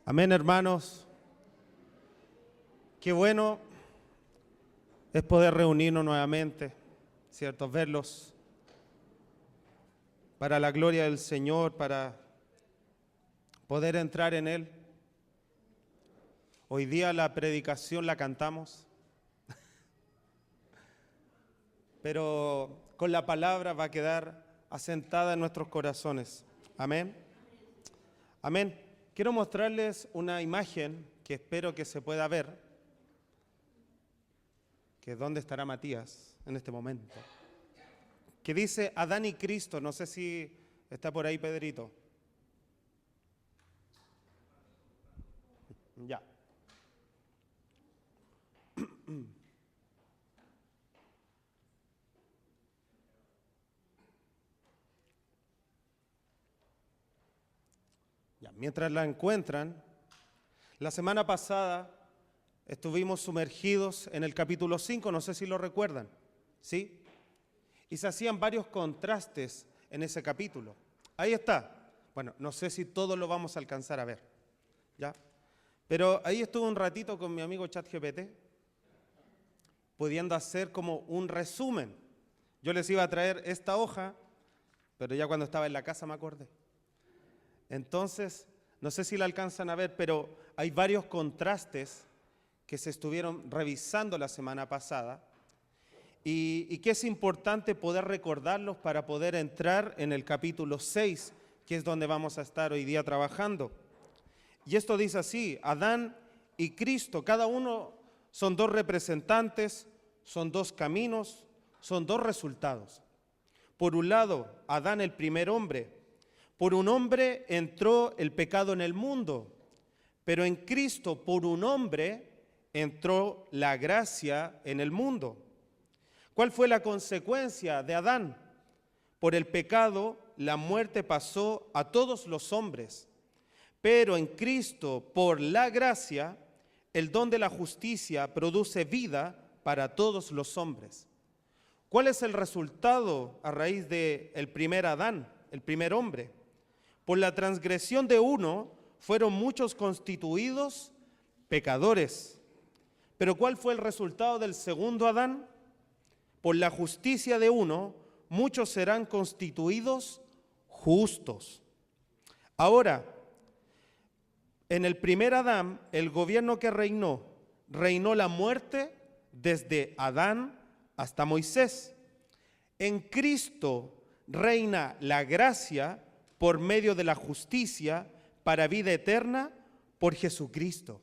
Amén, hermanos. Qué bueno es poder reunirnos nuevamente, ¿cierto? Verlos para la gloria del Señor, para poder entrar en Él. Hoy día la predicación la cantamos, pero con la palabra va a quedar asentada en nuestros corazones. Amén. Amén. Quiero mostrarles una imagen que espero que se pueda ver, que es dónde estará Matías en este momento, que dice Adán y Cristo. No sé si está por ahí Pedrito. Ya. Ya, mientras la encuentran, la semana pasada estuvimos sumergidos en el capítulo 5, no sé si lo recuerdan, ¿sí? Y se hacían varios contrastes en ese capítulo. Ahí está. Bueno, no sé si todos lo vamos a alcanzar a ver, ¿ya? Pero ahí estuve un ratito con mi amigo ChatGPT, pudiendo hacer como un resumen. Yo les iba a traer esta hoja, pero ya cuando estaba en la casa me acordé. Entonces, no sé si la alcanzan a ver, pero hay varios contrastes que se estuvieron revisando la semana pasada y que es importante poder recordarlos para poder entrar en el capítulo 6, que es donde vamos a estar hoy día trabajando. Y esto dice así: Adán y Cristo, cada uno son dos representantes, son dos caminos, son dos resultados. Por un lado, Adán, el primer hombre. Por un hombre entró el pecado en el mundo, pero en Cristo, por un hombre, entró la gracia en el mundo. ¿Cuál fue la consecuencia de Adán? Por el pecado, la muerte pasó a todos los hombres, pero en Cristo, por la gracia, el don de la justicia produce vida para todos los hombres. ¿Cuál es el resultado a raíz del primer Adán, el primer hombre? Por la transgresión de uno fueron muchos constituidos pecadores. Pero ¿cuál fue el resultado del segundo Adán? Por la justicia de uno, muchos serán constituidos justos. Ahora, en el primer Adán, el gobierno que reinó la muerte desde Adán hasta Moisés. En Cristo reina la gracia por medio de la justicia para vida eterna por Jesucristo.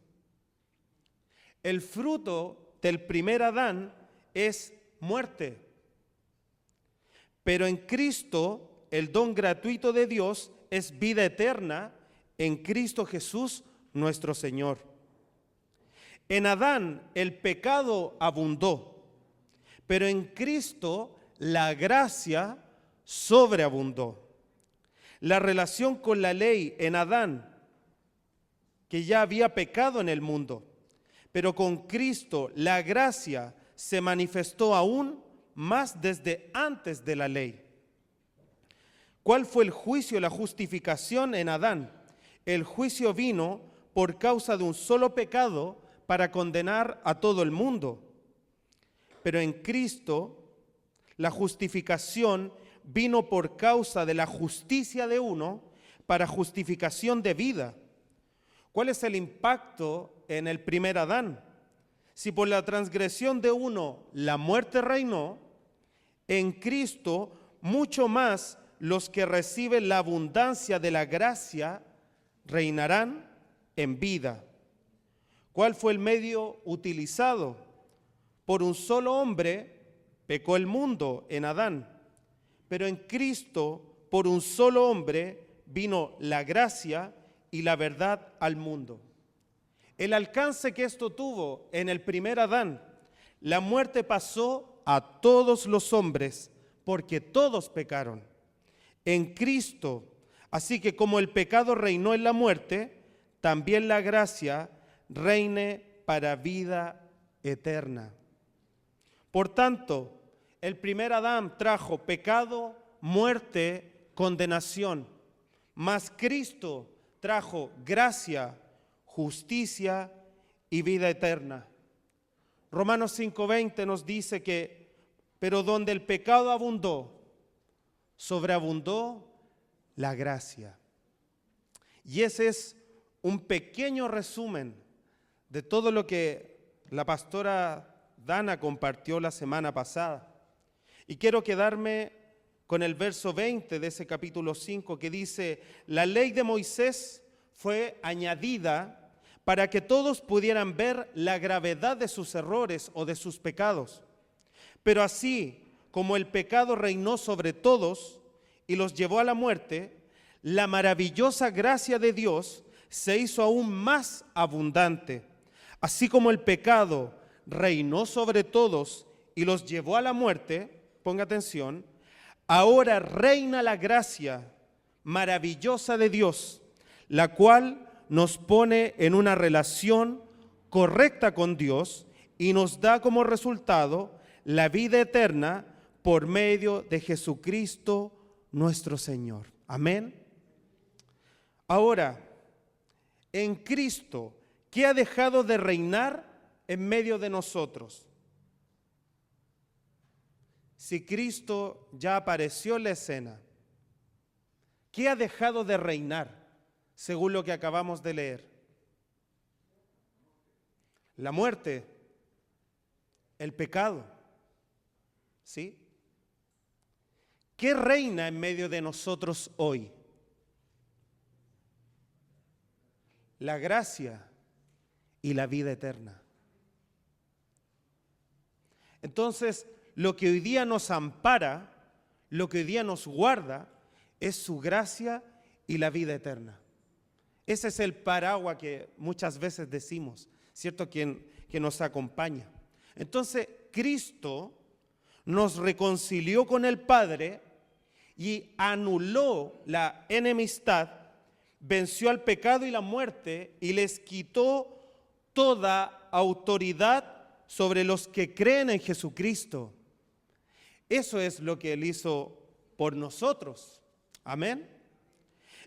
El fruto del primer Adán es muerte, pero en Cristo el don gratuito de Dios es vida eterna en Cristo Jesús nuestro Señor. En Adán el pecado abundó, pero en Cristo la gracia sobreabundó. La relación con la ley en Adán, que ya había pecado en el mundo, pero con Cristo la gracia se manifestó aún más desde antes de la ley. ¿Cuál fue el juicio, la justificación en Adán? El juicio vino por causa de un solo pecado para condenar a todo el mundo. Pero en Cristo la justificación vino por causa de la justicia de uno para justificación de vida. ¿Cuál es el impacto en el primer Adán? Si por la transgresión de uno la muerte reinó, en Cristo mucho más los que reciben la abundancia de la gracia reinarán en vida. ¿Cuál fue el medio utilizado? Por un solo hombre pecó el mundo en Adán, pero en Cristo por un solo hombre vino la gracia y la verdad al mundo. El alcance que esto tuvo en el primer Adán, la muerte pasó a todos los hombres porque todos pecaron. En Cristo, así que como el pecado reinó en la muerte, también la gracia reine para vida eterna. Por tanto, el primer Adán trajo pecado, muerte, condenación, mas Cristo trajo gracia, justicia y vida eterna. Romanos 5:20 nos dice que, pero donde el pecado abundó, sobreabundó la gracia. Y ese es un pequeño resumen de todo lo que la pastora Dana compartió la semana pasada. Y quiero quedarme con el verso 20 de ese capítulo 5 que dice: la ley de Moisés fue añadida para que todos pudieran ver la gravedad de sus errores o de sus pecados. Pero así como el pecado reinó sobre todos y los llevó a la muerte, la maravillosa gracia de Dios se hizo aún más abundante. Así como el pecado reinó sobre todos y los llevó a la muerte, ponga atención, ahora reina la gracia maravillosa de Dios, la cual nos pone en una relación correcta con Dios y nos da como resultado la vida eterna por medio de Jesucristo nuestro Señor. Amén. Ahora, en Cristo, ¿qué ha dejado de reinar en medio de nosotros? Si Cristo ya apareció en la escena, ¿qué ha dejado de reinar según lo que acabamos de leer? La muerte, el pecado, ¿sí? ¿Qué reina en medio de nosotros hoy? La gracia y la vida eterna. Entonces, lo que hoy día nos ampara, lo que hoy día nos guarda, es su gracia y la vida eterna. Ese es el paraguas que muchas veces decimos, ¿cierto? Que nos acompaña. Entonces, Cristo nos reconcilió con el Padre y anuló la enemistad, venció al pecado y la muerte y les quitó toda autoridad sobre los que creen en Jesucristo. Eso es lo que Él hizo por nosotros. Amén.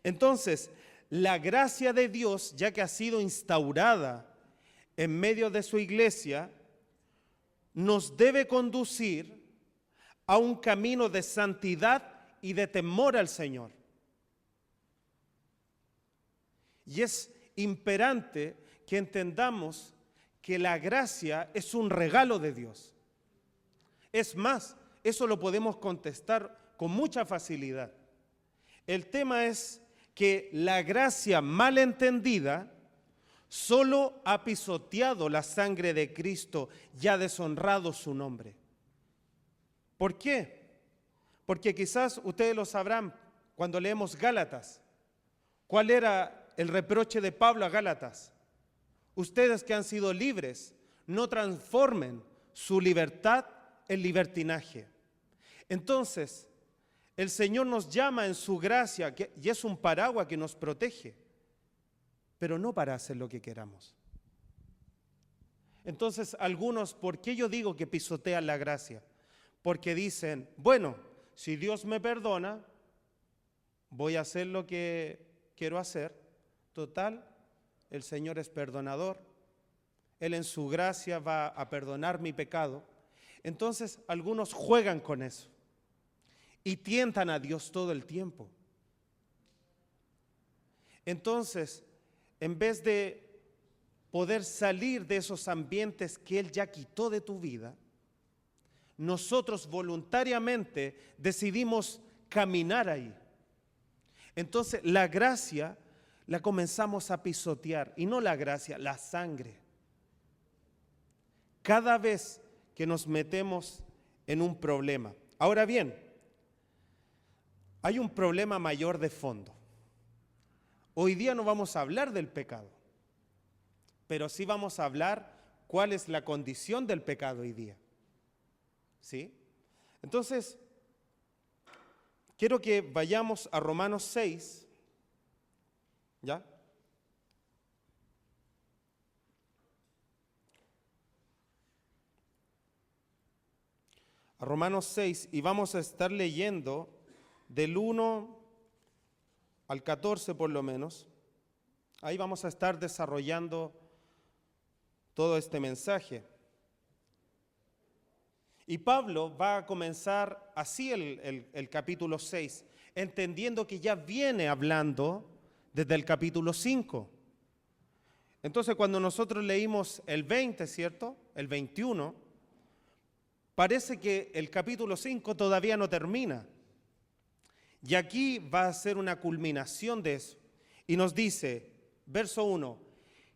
Entonces, la gracia de Dios, ya que ha sido instaurada en medio de su iglesia, nos debe conducir a un camino de santidad y de temor al Señor. Y es imperante que entendamos que la gracia es un regalo de Dios. Es más, eso lo podemos contestar con mucha facilidad. El tema es que la gracia mal entendida solo ha pisoteado la sangre de Cristo y ha deshonrado su nombre. ¿Por qué? Porque quizás ustedes lo sabrán cuando leemos Gálatas. ¿Cuál era el reproche de Pablo a Gálatas? Ustedes que han sido libres, no transformen su libertad en libertinaje. Entonces, el Señor nos llama en su gracia, y es un paraguas que nos protege, pero no para hacer lo que queramos. Entonces, algunos, ¿por qué yo digo que pisotean la gracia? Porque dicen, bueno, si Dios me perdona, voy a hacer lo que quiero hacer. Total, el Señor es perdonador. Él en su gracia va a perdonar mi pecado. Entonces, algunos juegan con eso y tientan a Dios todo el tiempo. Entonces, en vez de poder salir de esos ambientes que Él ya quitó de tu vida, nosotros voluntariamente decidimos caminar ahí. Entonces, la gracia la comenzamos a pisotear, y no la gracia, la sangre. Cada vez que nos metemos en un problema. Ahora bien, hay un problema mayor de fondo. Hoy día no vamos a hablar del pecado, pero sí vamos a hablar cuál es la condición del pecado hoy día. ¿Sí? Entonces, quiero que vayamos a Romanos 6, ¿ya? A Romanos 6, y vamos a estar leyendo del 1 al 14 por lo menos, Ahí vamos a estar desarrollando todo este mensaje. Y Pablo va a comenzar así el capítulo 6, entendiendo que ya viene hablando desde el capítulo 5. Entonces, cuando nosotros leímos el 20, ¿cierto? El 21, parece que el capítulo 5 todavía no termina. Y aquí va a ser una culminación de eso. Y nos dice, verso 1,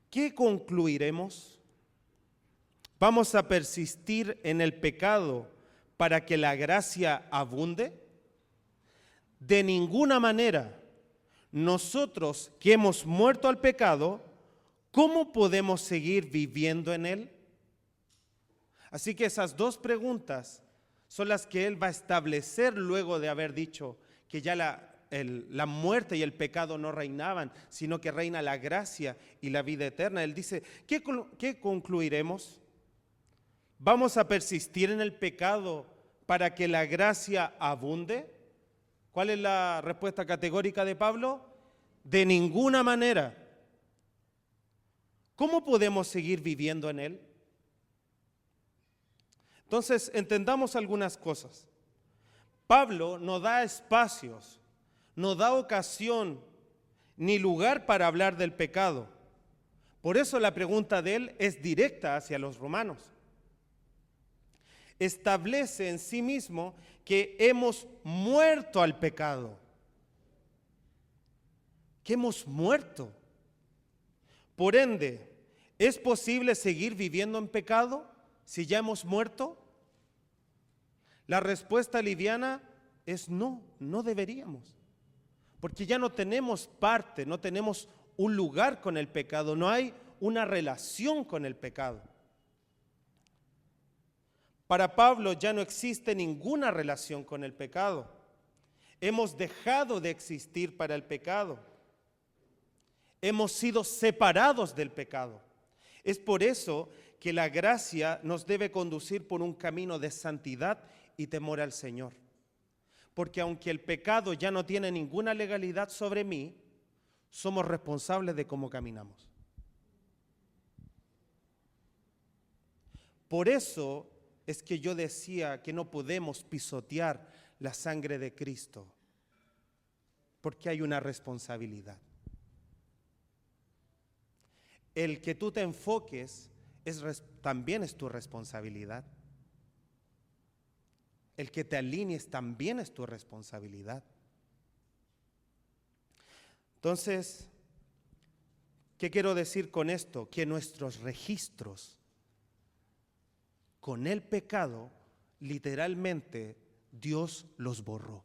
¿qué concluiremos? ¿Vamos a persistir en el pecado para que la gracia abunde? De ninguna manera. Nosotros que hemos muerto al pecado, ¿cómo podemos seguir viviendo en él? Así que esas dos preguntas son las que él va a establecer luego de haber dicho que ya la muerte y el pecado no reinaban, sino que reina la gracia y la vida eterna. Él dice, ¿qué concluiremos? ¿Vamos a persistir en el pecado para que la gracia abunde? ¿Cuál es la respuesta categórica de Pablo? De ninguna manera. ¿Cómo podemos seguir viviendo en él? Entonces, entendamos algunas cosas. Pablo no da espacios, no da ocasión ni lugar para hablar del pecado. Por eso la pregunta de él es directa hacia los romanos. Establece en sí mismo que hemos muerto al pecado. Que hemos muerto. Por ende, ¿es posible seguir viviendo en pecado si ya hemos muerto? La respuesta liviana es no, no deberíamos. Porque ya no tenemos parte, no tenemos un lugar con el pecado, no hay una relación con el pecado. Para Pablo ya no existe ninguna relación con el pecado. Hemos dejado de existir para el pecado. Hemos sido separados del pecado. Es por eso que la gracia nos debe conducir por un camino de santidad y temor al Señor. Porque aunque el pecado ya no tiene ninguna legalidad sobre mí, somos responsables de cómo caminamos. Por eso es que yo decía que no podemos pisotear la sangre de Cristo, porque hay una responsabilidad. El que tú te enfoques también es tu responsabilidad. El que te alinees también es tu responsabilidad. Entonces, ¿qué quiero decir con esto? Que nuestros registros con el pecado, literalmente, Dios los borró.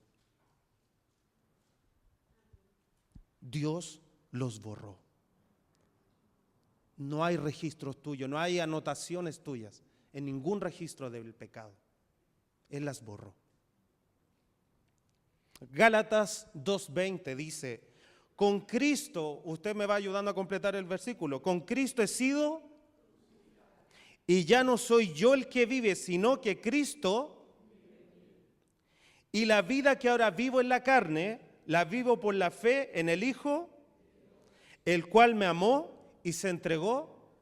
Dios los borró. No hay registros tuyos, no hay anotaciones tuyas en ningún registro del pecado. Él las borró. Gálatas 2:20 dice, con Cristo, usted me va ayudando a completar el versículo, con Cristo he sido, y ya no soy yo el que vive, sino que Cristo, y la vida que ahora vivo en la carne, la vivo por la fe en el Hijo, el cual me amó y se entregó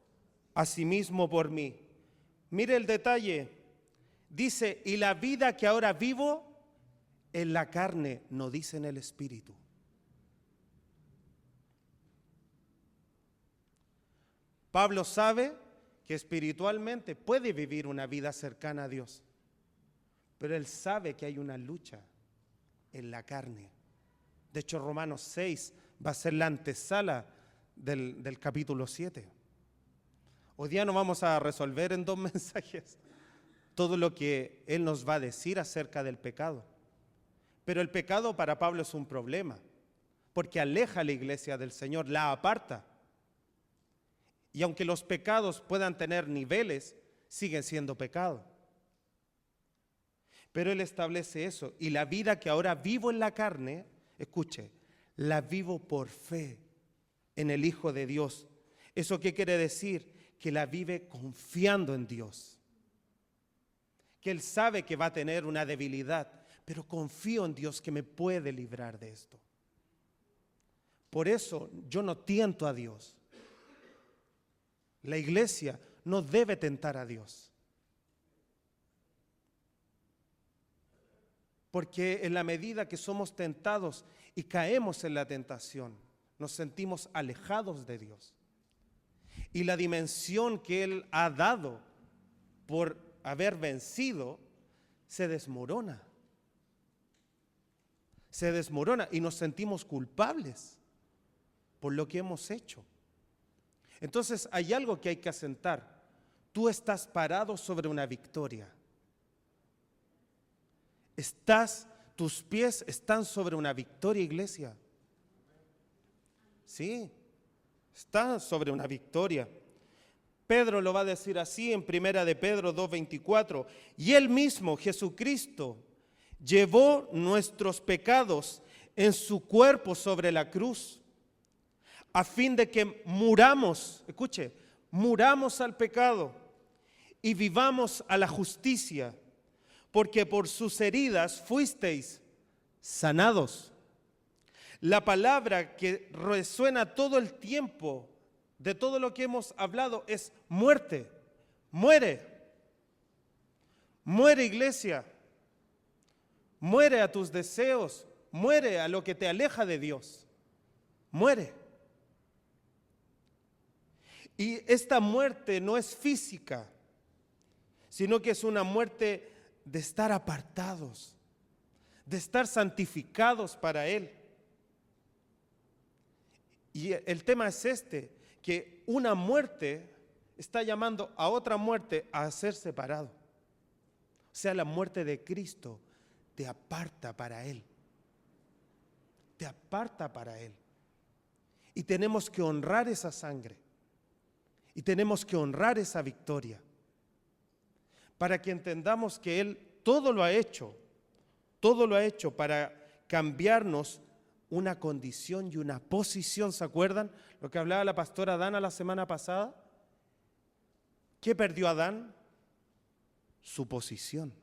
a sí mismo por mí. Mire el detalle, dice, y la vida que ahora vivo en la carne, no dice en el Espíritu. Pablo sabe que espiritualmente puede vivir una vida cercana a Dios, pero él sabe que hay una lucha en la carne. De hecho, Romanos 6 va a ser la antesala del capítulo 7. Hoy día no vamos a resolver en 2 mensajes todo lo que él nos va a decir acerca del pecado. Pero el pecado para Pablo es un problema, porque aleja a la iglesia del Señor, la aparta. Y aunque los pecados puedan tener niveles, siguen siendo pecado. Pero él establece eso. Y la vida que ahora vivo en la carne, escuche, la vivo por fe en el Hijo de Dios. ¿Eso qué quiere decir? Que la vive confiando en Dios. Que él sabe que va a tener una debilidad, pero confío en Dios que me puede librar de esto. Por eso yo no tiento a Dios. La iglesia no debe tentar a Dios. Porque en la medida que somos tentados y caemos en la tentación, nos sentimos alejados de Dios. Y la dimensión que Él ha dado por haber vencido se desmorona. Se desmorona y nos sentimos culpables por lo que hemos hecho. Entonces hay algo que hay que asentar. Tú estás parado sobre una victoria. Tus pies están sobre una victoria, iglesia. Sí, están sobre una victoria. Pedro lo va a decir así en 1 de Pedro 2:24. Y Él mismo, Jesucristo, llevó nuestros pecados en su cuerpo sobre la cruz, a fin de que muramos, escuche, muramos al pecado y vivamos a la justicia, porque por sus heridas fuisteis sanados. La palabra que resuena todo el tiempo de todo lo que hemos hablado es muerte. Muere. Muere, iglesia. Muere a tus deseos. Muere a lo que te aleja de Dios. Muere. Y esta muerte no es física, sino que es una muerte de estar apartados, de estar santificados para Él. Y el tema es que una muerte está llamando a otra muerte a ser separado. O sea, la muerte de Cristo te aparta para Él. Te aparta para Él. Y tenemos que honrar esa sangre. Y tenemos que honrar esa victoria. Para que entendamos que Él todo lo ha hecho para cambiarnos una condición y una posición. ¿Se acuerdan lo que hablaba la pastora Dana la semana pasada? ¿Qué perdió Adán? Su posición.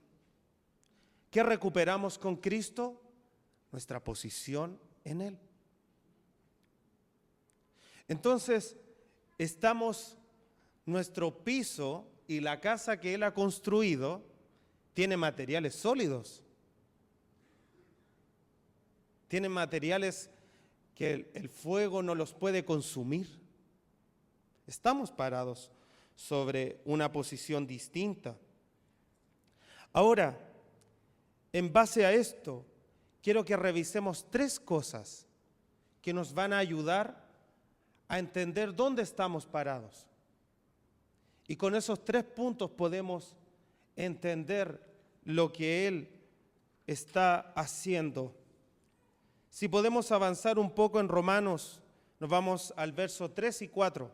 ¿Qué recuperamos con Cristo? Nuestra posición en Él. Entonces, nuestro piso y la casa que Él ha construido tiene materiales sólidos. Tienen materiales que el fuego no los puede consumir. Estamos parados sobre una posición distinta. Ahora, en base a esto, quiero que revisemos 3 cosas que nos van a ayudar a entender dónde estamos parados. Y con esos 3 puntos podemos entender lo que Él está haciendo. Si podemos avanzar un poco en Romanos, nos vamos al verso 3 y 4.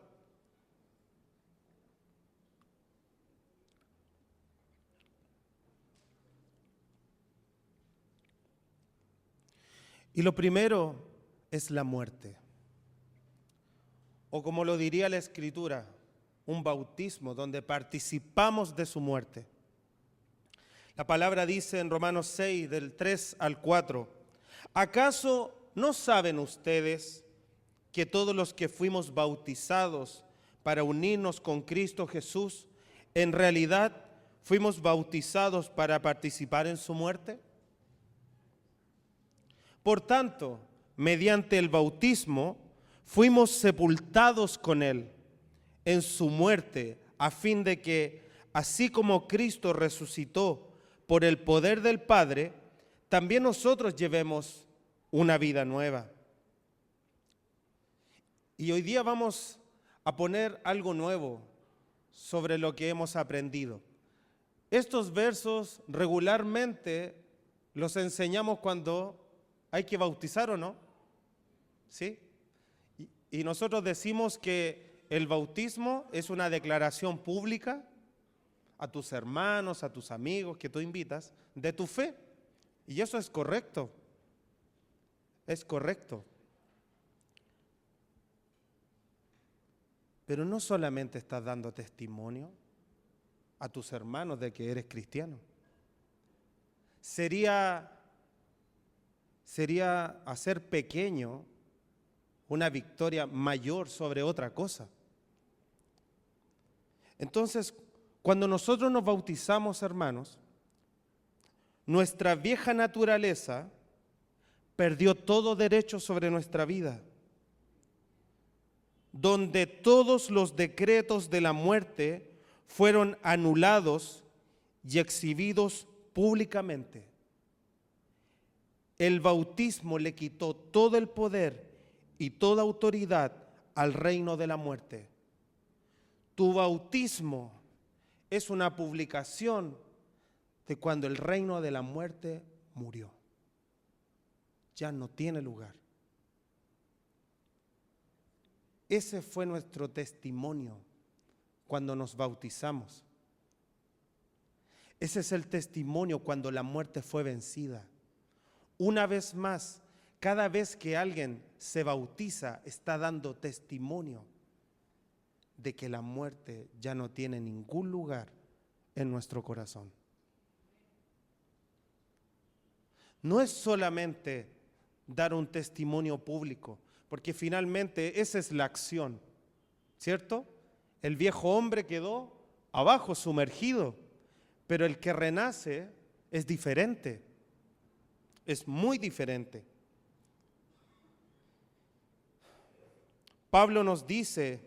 Y lo primero es la muerte. O como lo diría la Escritura, un bautismo donde participamos de su muerte. La palabra dice en Romanos 6, del 3 al 4, ¿acaso no saben ustedes que todos los que fuimos bautizados para unirnos con Cristo Jesús, en realidad fuimos bautizados para participar en su muerte? Por tanto, mediante el bautismo, fuimos sepultados con Él en su muerte, a fin de que, así como Cristo resucitó por el poder del Padre, también nosotros llevemos una vida nueva. Y hoy día vamos a poner algo nuevo sobre lo que hemos aprendido. Estos versos regularmente los enseñamos cuando hay que bautizar, ¿o no? ¿Sí? Y nosotros decimos que el bautismo es una declaración pública a tus hermanos, a tus amigos que tú invitas, de tu fe. Y eso es correcto. Es correcto. Pero no solamente estás dando testimonio a tus hermanos de que eres cristiano. Sería hacer pequeño una victoria mayor sobre otra cosa. Entonces, cuando nosotros nos bautizamos, hermanos, nuestra vieja naturaleza perdió todo derecho sobre nuestra vida, donde todos los decretos de la muerte fueron anulados y exhibidos públicamente. El bautismo le quitó todo el poder y toda autoridad al reino de la muerte. Tu bautismo es una publicación de cuando el reino de la muerte murió. Ya no tiene lugar. Ese fue nuestro testimonio cuando nos bautizamos. Ese es el testimonio cuando la muerte fue vencida. Una vez más, cada vez que alguien se bautiza, está dando testimonio de que la muerte ya no tiene ningún lugar en nuestro corazón. No es solamente dar un testimonio público, porque finalmente esa es la acción, ¿cierto? El viejo hombre quedó abajo, sumergido, pero el que renace es diferente, es muy diferente. Pablo nos dice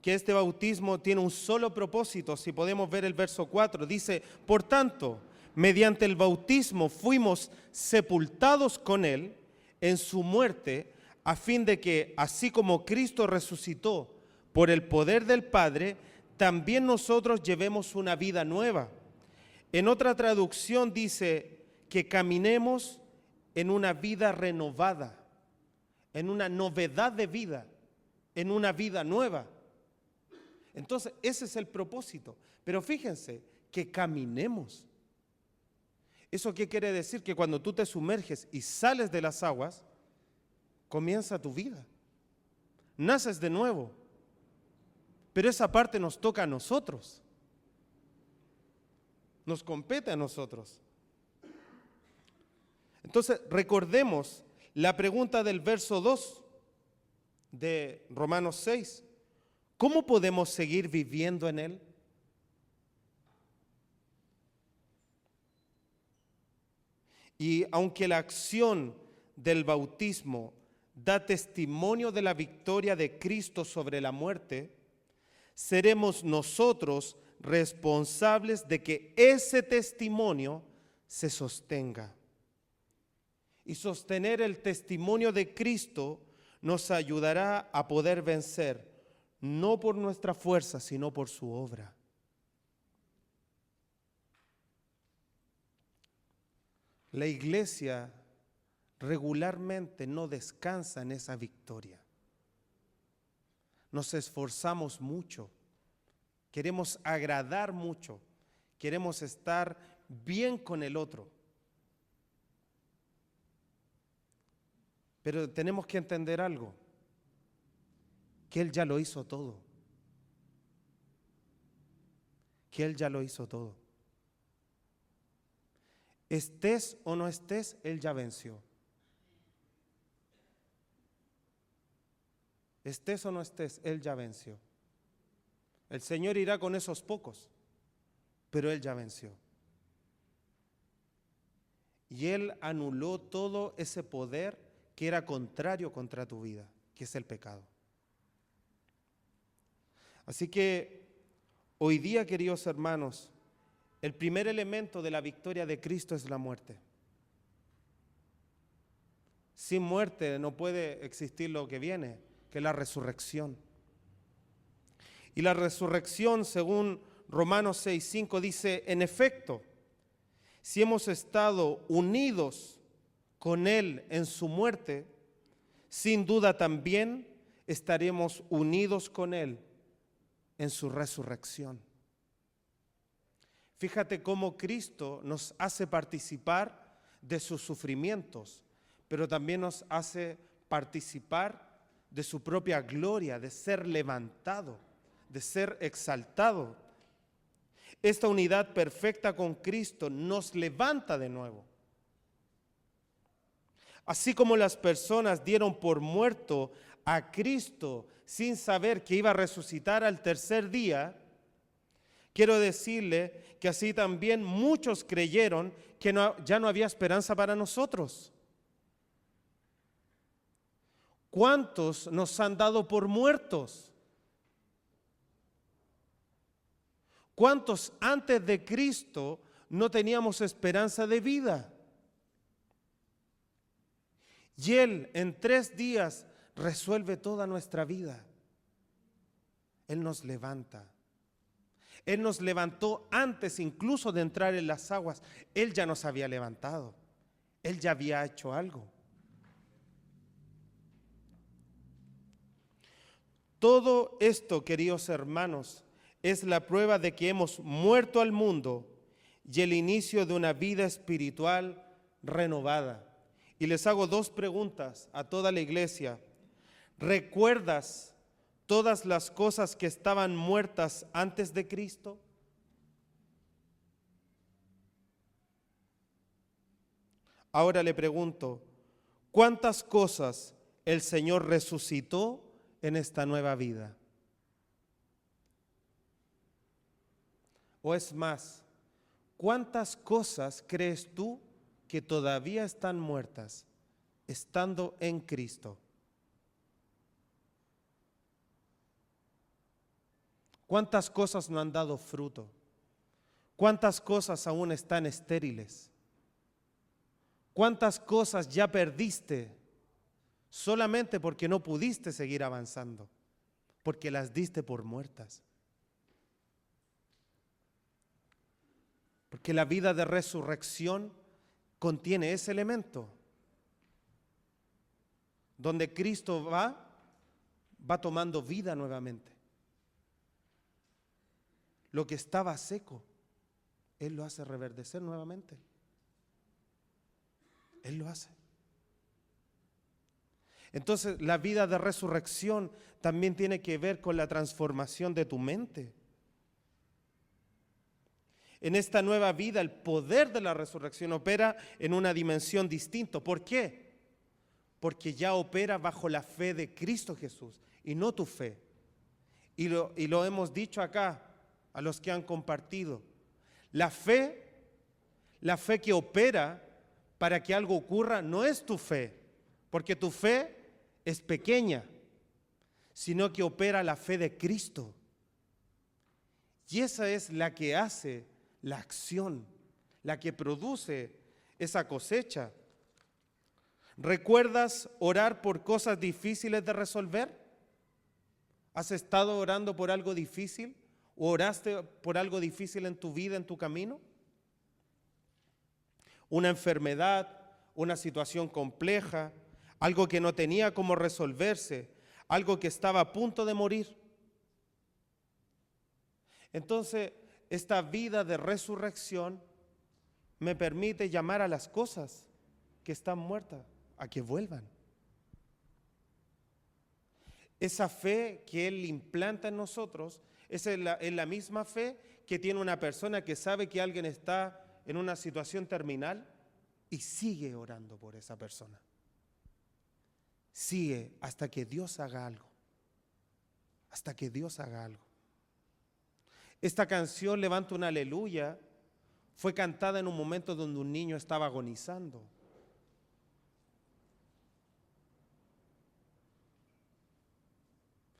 que este bautismo tiene un solo propósito. Si podemos ver el verso 4, dice: por tanto, mediante el bautismo fuimos sepultados con Él en su muerte, a fin de que, así como Cristo resucitó por el poder del Padre, también nosotros llevemos una vida nueva. En otra traducción dice que caminemos en una vida renovada, en una novedad de vida, en una vida nueva. Entonces, ese es el propósito. Pero fíjense, que caminemos. ¿Eso qué quiere decir? Que cuando tú te sumerges y sales de las aguas, comienza tu vida. Naces de nuevo. Pero esa parte nos toca a nosotros. Nos compete a nosotros. Entonces, recordemos la pregunta del verso 2 de Romanos 6. ¿Cómo podemos seguir viviendo en Él? Y aunque la acción del bautismo da testimonio de la victoria de Cristo sobre la muerte, seremos nosotros responsables de que ese testimonio se sostenga. Y sostener el testimonio de Cristo nos ayudará a poder vencer, no por nuestra fuerza, sino por su obra. La iglesia regularmente no descansa en esa victoria. Nos esforzamos mucho, queremos agradar mucho, queremos estar bien con el otro. Pero tenemos que entender algo, que Él ya lo hizo todo. Que Él ya lo hizo todo. Estés o no estés, Él ya venció. Estés o no estés, Él ya venció. El Señor irá con esos pocos, pero Él ya venció. Y Él anuló todo ese poder que era contrario contra tu vida, que es el pecado. Así que hoy día, queridos hermanos, el primer elemento de la victoria de Cristo es la muerte. Sin muerte no puede existir lo que viene, que es la resurrección. Y la resurrección, según Romanos 6:5, dice: en efecto, si hemos estado unidos con Él en su muerte, sin duda también estaremos unidos con Él en su resurrección. Fíjate cómo Cristo nos hace participar de sus sufrimientos, pero también nos hace participar de su propia gloria, de ser levantado, de ser exaltado. Esta unidad perfecta con Cristo nos levanta de nuevo. Así como las personas dieron por muerto a Cristo sin saber que iba a resucitar al tercer día, quiero decirle que así también muchos creyeron que ya no había esperanza para nosotros. ¿Cuántos nos han dado por muertos? ¿Cuántos antes de Cristo no teníamos esperanza de vida? Y Él en 3 días resuelve toda nuestra vida. Él nos levanta. Él nos levantó antes incluso de entrar en las aguas. Él ya nos había levantado. Él ya había hecho algo. Todo esto, queridos hermanos, es la prueba de que hemos muerto al mundo y el inicio de una vida espiritual renovada. Y les hago 2 preguntas a toda la iglesia. ¿Recuerdas todas las cosas que estaban muertas antes de Cristo? Ahora le pregunto, ¿cuántas cosas el Señor resucitó en esta nueva vida? O es más, ¿cuántas cosas crees tú que todavía están muertas estando en Cristo? ¿Cuántas cosas no han dado fruto? ¿Cuántas cosas aún están estériles? ¿Cuántas cosas ya perdiste solamente porque no pudiste seguir avanzando? Porque las diste por muertas. Porque la vida de resurrección contiene ese elemento. Donde Cristo va tomando vida nuevamente. Lo que estaba seco, Él lo hace reverdecer nuevamente. Él lo hace. Entonces, la vida de resurrección también tiene que ver con la transformación de tu mente. En esta nueva vida, el poder de la resurrección opera en una dimensión distinta. ¿Por qué? Porque ya opera bajo la fe de Cristo Jesús y no tu fe. Y lo hemos dicho acá a los que han compartido. La fe que opera para que algo ocurra no es tu fe, porque tu fe es pequeña, sino que opera la fe de Cristo. Y esa es la que hace la acción, la que produce esa cosecha. ¿Recuerdas orar por cosas difíciles de resolver? ¿Has estado orando por algo difícil? ¿O oraste por algo difícil en tu vida, en tu camino? Una enfermedad, una situación compleja, algo que no tenía cómo resolverse, algo que estaba a punto de morir. Entonces, esta vida de resurrección me permite llamar a las cosas que están muertas a que vuelvan. Esa fe que Él implanta en nosotros es la misma fe que tiene una persona que sabe que alguien está en una situación terminal y sigue orando por esa persona. Sigue hasta que Dios haga algo. Hasta que Dios haga algo. Esta canción, Levanta un aleluya, fue cantada en un momento donde un niño estaba agonizando.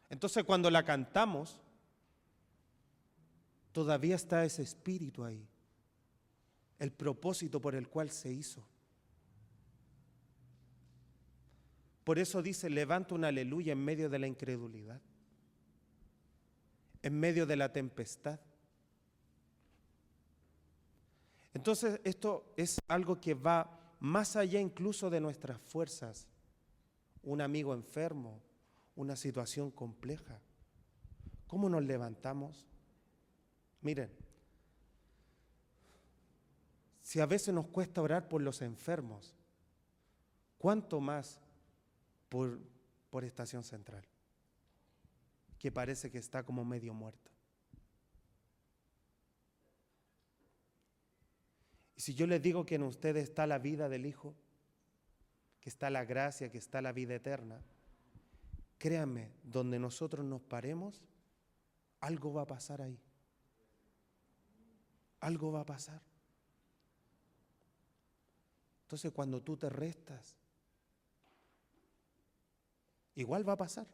Entonces, cuando la cantamos, todavía está ese espíritu ahí, el propósito por el cual se hizo. Por eso dice, levanta un aleluya en medio de la incredulidad, en medio de la tempestad. Entonces, esto es algo que va más allá incluso de nuestras fuerzas. Un amigo enfermo, una situación compleja. ¿Cómo nos levantamos? Miren, si a veces nos cuesta orar por los enfermos, ¿cuánto más por Estación Central? Que parece que está como medio muerto. Y si yo les digo que en ustedes está la vida del Hijo, que está la gracia, que está la vida eterna, créanme, donde nosotros nos paremos, algo va a pasar ahí. Algo va a pasar. Entonces, cuando tú te restas, igual va a pasar.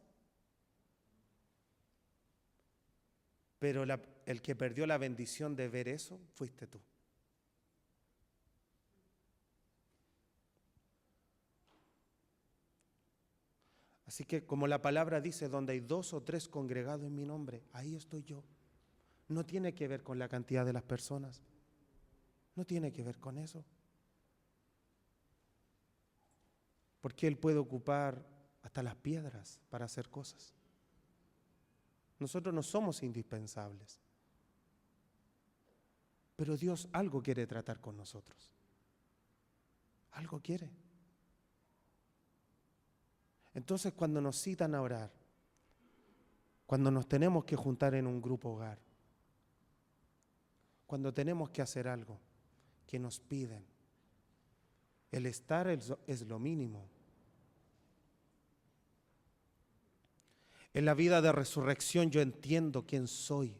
Pero el que perdió la bendición de ver eso, fuiste tú. Así que como la palabra dice, donde hay 2 o 3 congregados en mi nombre, ahí estoy yo. No tiene que ver con la cantidad de las personas. No tiene que ver con eso. Porque Él puede ocupar hasta las piedras para hacer cosas. Nosotros no somos indispensables. Pero Dios algo quiere tratar con nosotros. Algo quiere. Entonces, cuando nos citan a orar, cuando nos tenemos que juntar en un grupo hogar, cuando tenemos que hacer algo que nos piden, el estar es lo mínimo. En la vida de resurrección yo entiendo quién soy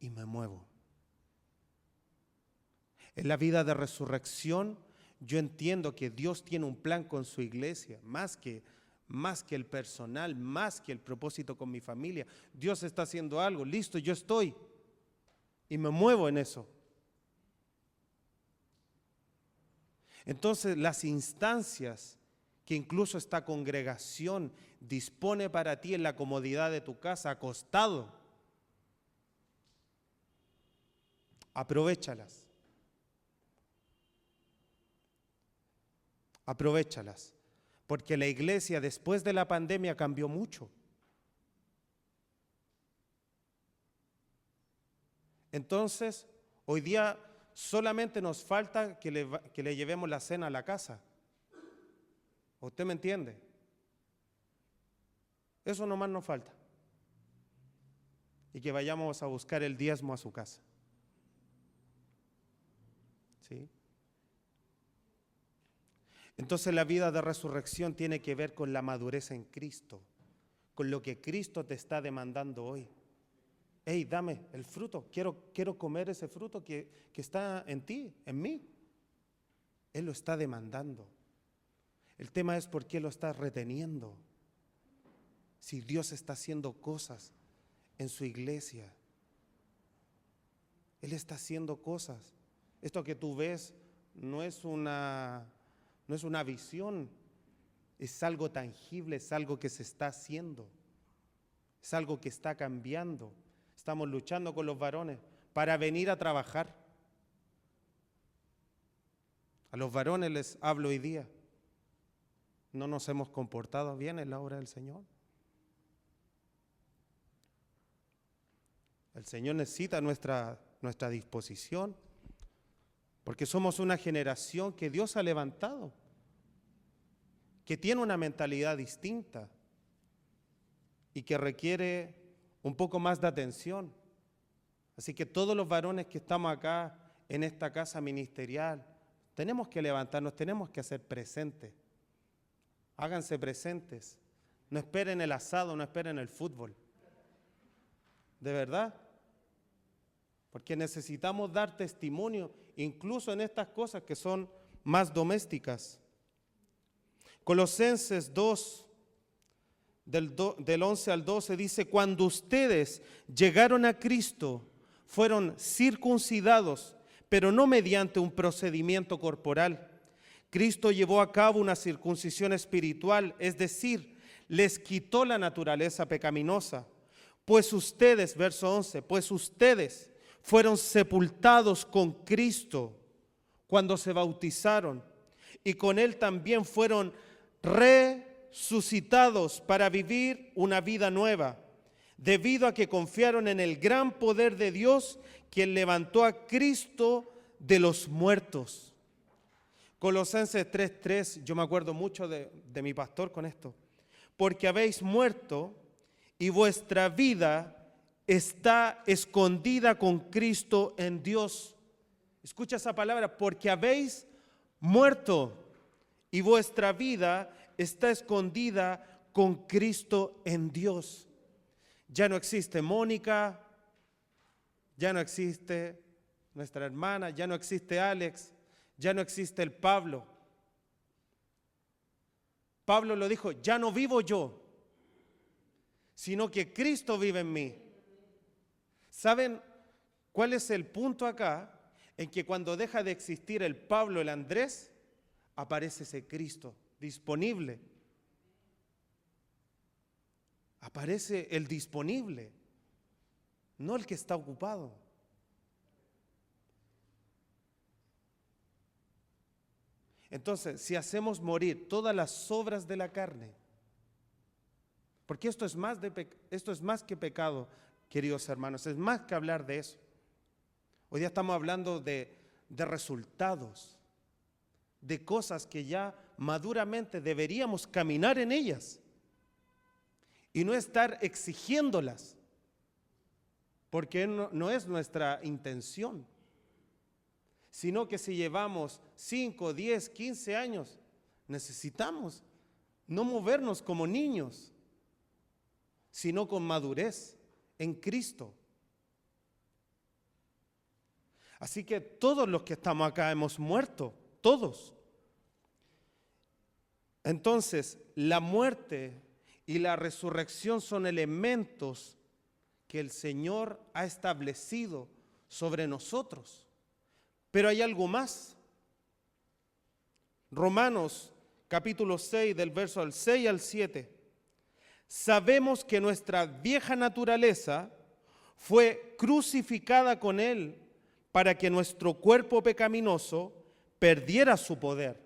y me muevo. En la vida de resurrección yo entiendo que Dios tiene un plan con su iglesia, más que el personal, más que el propósito con mi familia. Dios está haciendo algo, listo, yo estoy y me muevo en eso. Entonces, las instancias que incluso esta congregación dispone para ti en la comodidad de tu casa, acostado, aprovéchalas. Aprovéchalas, porque la iglesia después de la pandemia cambió mucho. Entonces, hoy día solamente nos falta que le llevemos la cena a la casa. ¿Usted me entiende? Eso nomás nos falta. Y que vayamos a buscar el diezmo a su casa. ¿Sí? Entonces la vida de resurrección tiene que ver con la madurez en Cristo, con lo que Cristo te está demandando hoy. Hey, dame el fruto, quiero comer ese fruto que está en ti, en mí. Él lo está demandando. El tema es por qué lo estás reteniendo. Si Dios está haciendo cosas en su iglesia, Él está haciendo cosas. Esto que tú ves no es una visión, es algo tangible, es algo que se está haciendo, es algo que está cambiando. Estamos luchando con los varones para venir a trabajar. A los varones les hablo hoy día. No nos hemos comportado bien en la obra del Señor. El Señor necesita nuestra disposición, porque somos una generación que Dios ha levantado, que tiene una mentalidad distinta y que requiere un poco más de atención. Así que todos los varones que estamos acá en esta casa ministerial, tenemos que levantarnos, tenemos que hacer presentes. Háganse presentes. No esperen el asado, no esperen el fútbol. ¿De verdad? Porque necesitamos dar testimonio, incluso en estas cosas que son más domésticas. Colosenses 2, del 11 al 12 dice: cuando ustedes llegaron a Cristo, fueron circuncidados, pero no mediante un procedimiento corporal. Cristo llevó a cabo una circuncisión espiritual, es decir, les quitó la naturaleza pecaminosa. Pues ustedes, verso 11, pues ustedes fueron sepultados con Cristo cuando se bautizaron, y con Él también fueron resucitados para vivir una vida nueva, debido a que confiaron en el gran poder de Dios, quien levantó a Cristo de los muertos. Colosenses 3:3, yo me acuerdo mucho de mi pastor con esto. Porque habéis muerto y vuestra vida está escondida con Cristo en Dios. Escucha esa palabra, porque habéis muerto y vuestra vida está escondida con Cristo en Dios. Ya no existe Mónica, ya no existe nuestra hermana, ya no existe Alex, ya no existe el Pablo. Pablo lo dijo, ya no vivo yo, sino que Cristo vive en mí. ¿Saben cuál es el punto acá? En que cuando deja de existir el Pablo, el Andrés, aparece ese Cristo disponible. Aparece el disponible, no el que está ocupado. Entonces, si hacemos morir todas las obras de la carne, porque esto es más que pecado, queridos hermanos, es más que hablar de eso. Hoy día estamos hablando de resultados, de cosas que ya maduramente deberíamos caminar en ellas y no estar exigiéndolas, porque no es nuestra intención, sino que si llevamos 5, 10, 15 años, necesitamos no movernos como niños, sino con madurez en Cristo. Así que todos los que estamos acá hemos muerto, todos. Entonces, la muerte y la resurrección son elementos que el Señor ha establecido sobre nosotros. Pero hay algo más. Romanos capítulo 6, del verso al 6 al 7. Sabemos que nuestra vieja naturaleza fue crucificada con Él para que nuestro cuerpo pecaminoso perdiera su poder,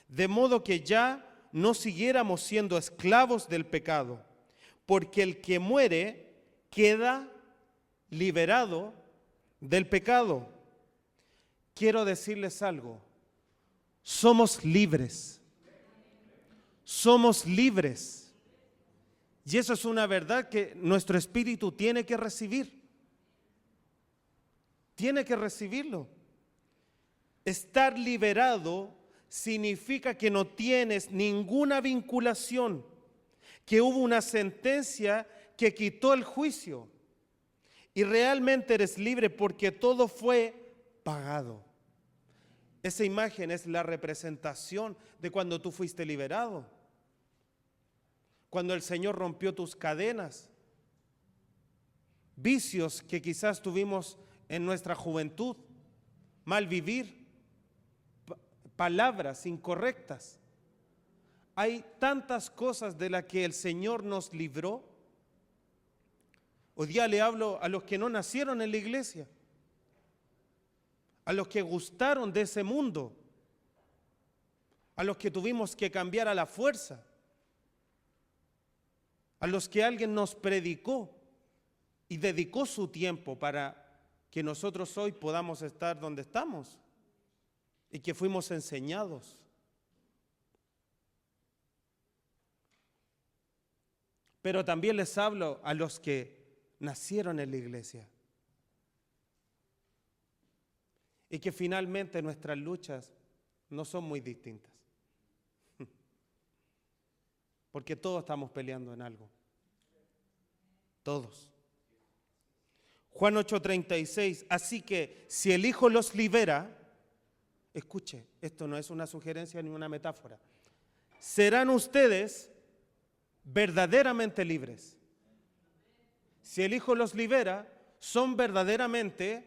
de modo que ya no siguiéramos siendo esclavos del pecado, porque el que muere queda liberado del pecado. Quiero decirles algo, somos libres, somos libres, y eso es una verdad que nuestro espíritu tiene que recibir. Tiene que recibirlo. Estar liberado significa que no tienes ninguna vinculación, que hubo una sentencia que quitó el juicio y realmente eres libre porque todo fue pagado. Esa imagen es la representación de cuando tú fuiste liberado, cuando el Señor rompió tus cadenas, vicios que quizás tuvimos en nuestra juventud, mal vivir, palabras incorrectas. Hay tantas cosas de las que el Señor nos libró. Hoy día le hablo a los que no nacieron en la iglesia, a los que gustaron de ese mundo, a los que tuvimos que cambiar a la fuerza, a los que alguien nos predicó y dedicó su tiempo para que nosotros hoy podamos estar donde estamos y que fuimos enseñados. Pero también les hablo a los que nacieron en la iglesia y que finalmente nuestras luchas no son muy distintas, porque todos estamos peleando en algo, todos. Juan 8:36, así que si el Hijo los libera, escuche, esto no es una sugerencia ni una metáfora, serán ustedes verdaderamente libres. Si el Hijo los libera, son verdaderamente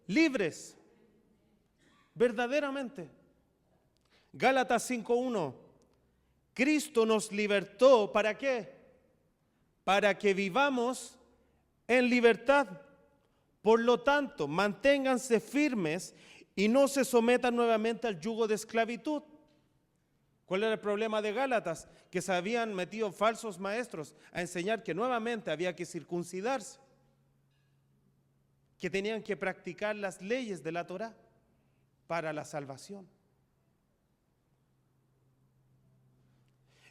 libres. Verdaderamente. Gálatas 5:1, Cristo nos libertó, ¿para qué? Para que vivamos en libertad. Por lo tanto, manténganse firmes y no se sometan nuevamente al yugo de esclavitud. ¿Cuál era el problema de Gálatas? Que se habían metido falsos maestros a enseñar que nuevamente había que circuncidarse, que tenían que practicar las leyes de la Torá para la salvación.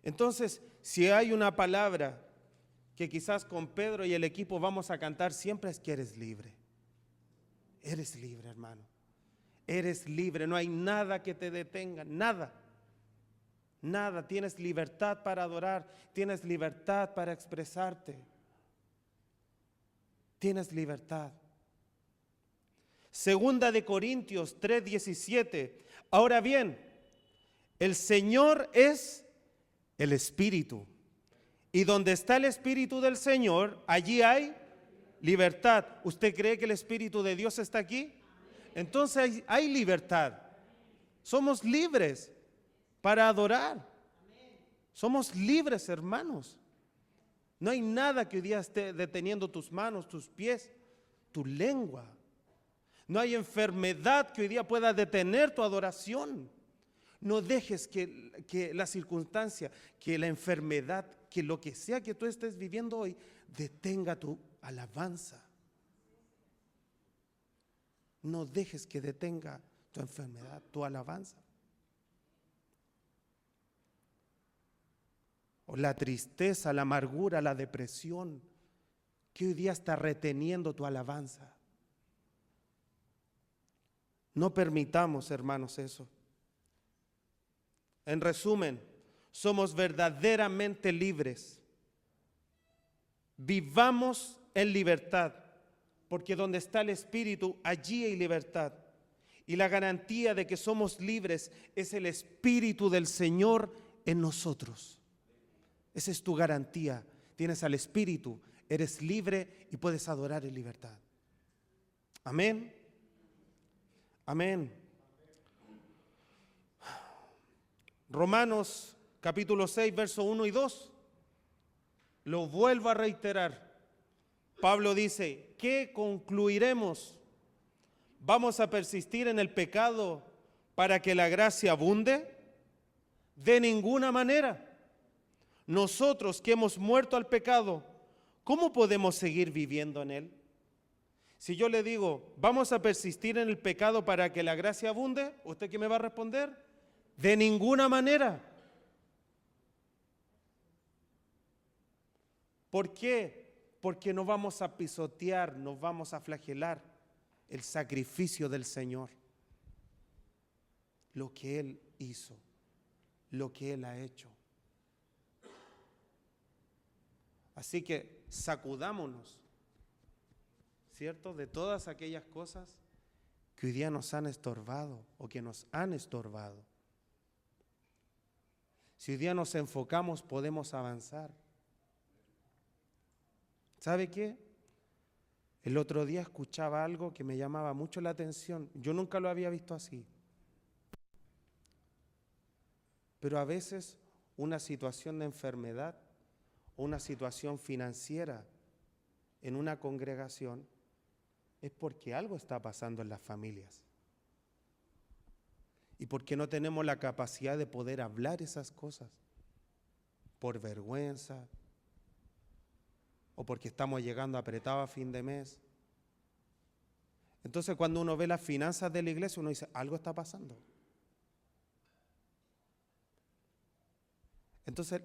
Entonces, si hay una palabra que quizás con Pedro y el equipo vamos a cantar siempre, es que eres libre. Eres libre, hermano. Eres libre, no hay nada que te detenga, nada. nada. Tienes libertad para adorar, tienes libertad para expresarte. Tienes libertad. Segunda de Corintios 3:17. Ahora bien, el Señor es el Espíritu. Y donde está el Espíritu del Señor, allí hay libertad. ¿Usted cree que el Espíritu de Dios está aquí? Entonces hay libertad. Somos libres para adorar. Somos libres, hermanos. No hay nada que hoy día esté deteniendo tus manos, tus pies, tu lengua. No hay enfermedad que hoy día pueda detener tu adoración. No dejes que la circunstancia, que la enfermedad, que lo que sea que tú estés viviendo hoy, detenga tu alabanza. No dejes que detenga tu enfermedad, tu alabanza. O la tristeza, la amargura, la depresión, que hoy día está reteniendo tu alabanza. No permitamos, hermanos, eso. En resumen, somos verdaderamente libres. Vivamos en libertad, porque donde está el Espíritu, allí hay libertad. Y la garantía de que somos libres es el Espíritu del Señor en nosotros. Esa es tu garantía. Tienes al Espíritu, eres libre y puedes adorar en libertad. Amén. Amén. Romanos capítulo 6, versos 1 y 2. Lo vuelvo a reiterar. Pablo dice, ¿qué concluiremos? ¿Vamos a persistir en el pecado para que la gracia abunde? De ninguna manera. Nosotros que hemos muerto al pecado, ¿cómo podemos seguir viviendo en él? Si yo le digo, ¿vamos a persistir en el pecado para que la gracia abunde? ¿Usted qué me va a responder? De ninguna manera. ¿Por qué? Porque no vamos a pisotear, no vamos a flagelar el sacrificio del Señor. Lo que Él hizo, lo que Él ha hecho. Así que sacudámonos, ¿cierto? De todas aquellas cosas que hoy día nos han estorbado o que nos han estorbado. Si hoy día nos enfocamos, podemos avanzar. ¿Sabe qué? El otro día escuchaba algo que me llamaba mucho la atención. Yo nunca lo había visto así. Pero a veces una situación de enfermedad, una situación financiera en una congregación es porque algo está pasando en las familias. Y porque no tenemos la capacidad de poder hablar esas cosas por vergüenza o porque estamos llegando apretados a fin de mes. Entonces cuando uno ve las finanzas de la iglesia, uno dice, algo está pasando. Entonces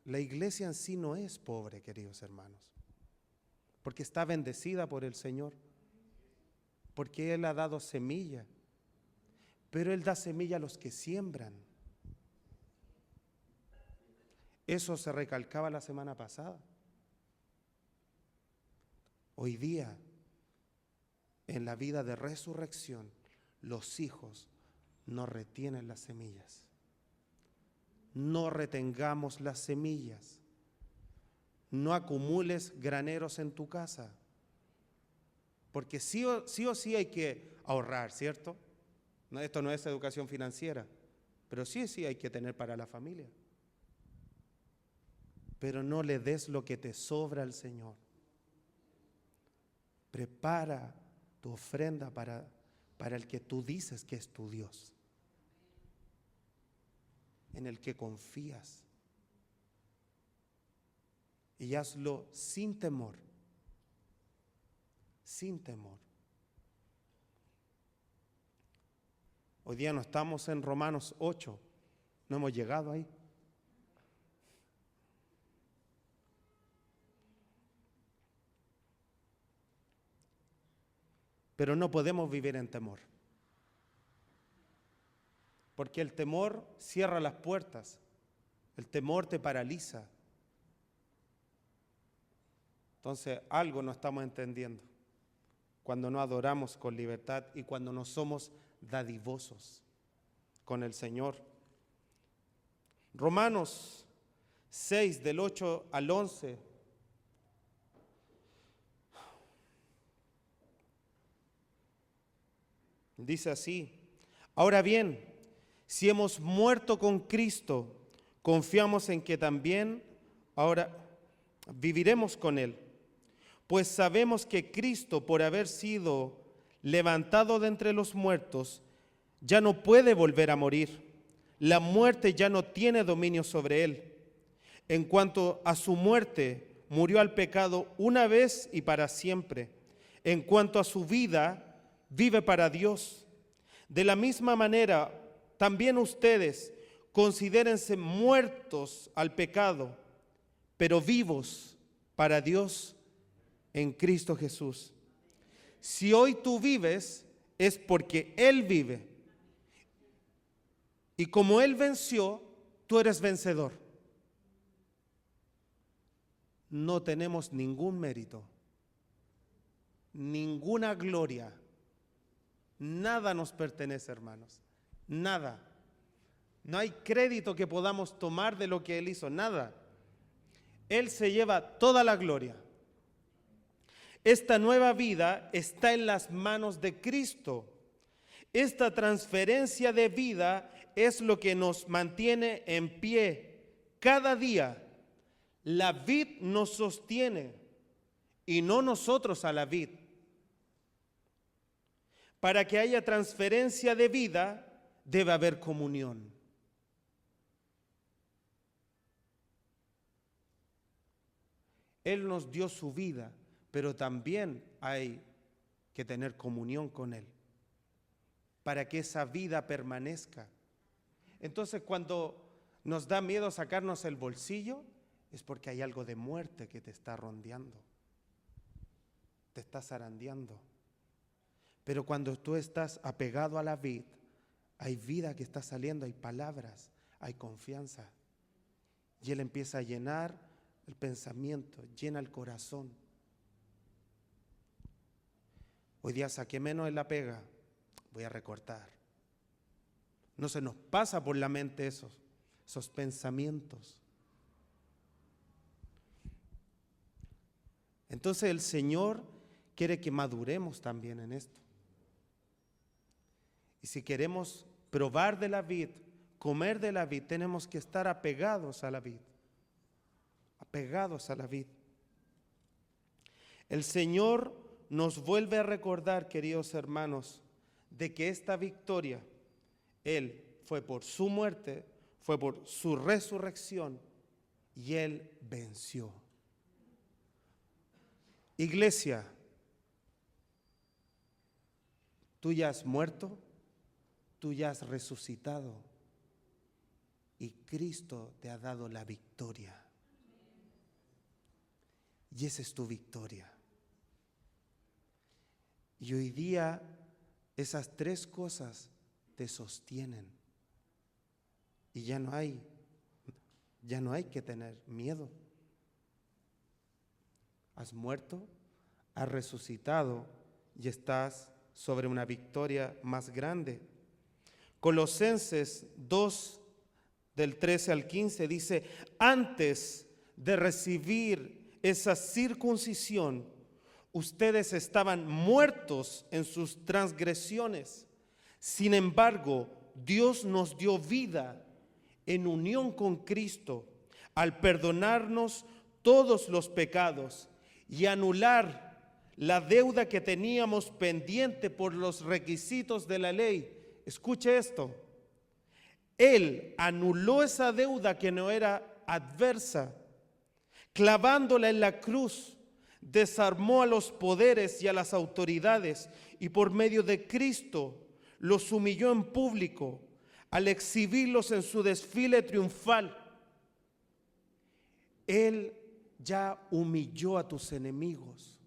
la iglesia en sí no es pobre, queridos hermanos, porque está bendecida por el Señor, porque Él ha dado semilla, pero Él da semilla a los que siembran. Eso se recalcaba la semana pasada. Hoy día, en la vida de resurrección, los hijos no retienen las semillas. No retengamos las semillas. No acumules graneros en tu casa. Porque sí o sí hay que ahorrar, ¿cierto? No, esto no es educación financiera, pero sí hay que tener para la familia. Pero no le des lo que te sobra al Señor. Prepara tu ofrenda para el que tú dices que es tu Dios, en el que confías. Y hazlo sin temor, sin temor. Hoy día no estamos en Romanos 8, no hemos llegado ahí. Pero no podemos vivir en temor. Porque el temor cierra las puertas, el temor te paraliza. Entonces, algo no estamos entendiendo cuando no adoramos con libertad y cuando no somos dadivosos con el Señor. Romanos 6, del 8 al 11. Dice así: ahora bien, si hemos muerto con Cristo, confiamos en que también ahora viviremos con Él. Pues sabemos que Cristo, por haber sido levantado de entre los muertos, ya no puede volver a morir. La muerte ya no tiene dominio sobre Él. En cuanto a su muerte, murió al pecado una vez y para siempre. En cuanto a su vida, vive para Dios. De la misma manera, también ustedes considérense muertos al pecado, pero vivos para Dios en Cristo Jesús. Si hoy tú vives, es porque Él vive. Y como Él venció, tú eres vencedor. No tenemos ningún mérito, ninguna gloria. Nada nos pertenece, hermanos. Nada. No hay crédito que podamos tomar de lo que Él hizo. Nada. Él se lleva toda la gloria. Esta nueva vida está en las manos de Cristo. Esta transferencia de vida es lo que nos mantiene en pie cada día. La vid nos sostiene y no nosotros a la vid. Para que haya transferencia de vida, debe haber comunión. Él nos dio su vida, pero también hay que tener comunión con Él, para que esa vida permanezca. Entonces, cuando nos da miedo sacarnos el bolsillo, es porque hay algo de muerte que te está rondeando, te está zarandeando. Pero cuando tú estás apegado a la vid, hay vida que está saliendo, hay palabras, hay confianza. Y Él empieza a llenar el pensamiento, llena el corazón. Hoy día saqué menos en la pega, voy a recortar. No se nos pasa por la mente esos pensamientos. Entonces el Señor quiere que maduremos también en esto. Y si queremos probar de la vid, comer de la vid, tenemos que estar apegados a la vid. Apegados a la vid. El Señor nos vuelve a recordar, queridos hermanos, de que esta victoria, Él fue por su muerte, fue por su resurrección y Él venció. Iglesia, tú ya has muerto, tú ya has resucitado y Cristo te ha dado la victoria. Y esa es tu victoria. Y hoy día esas tres cosas te sostienen. Y ya no hay que tener miedo. Has muerto, has resucitado y estás sobre una victoria más grande. Colosenses 2, del 13 al 15 dice: antes de recibir esa circuncisión, ustedes estaban muertos en sus transgresiones. Sin embargo, Dios nos dio vida en unión con Cristo al perdonarnos todos los pecados y anular la deuda que teníamos pendiente por los requisitos de la ley. Escuche esto. Él anuló esa deuda que no era adversa, clavándola en la cruz. Desarmó a los poderes y a las autoridades y por medio de Cristo los humilló en público al exhibirlos en su desfile triunfal. Él ya humilló a tus enemigos.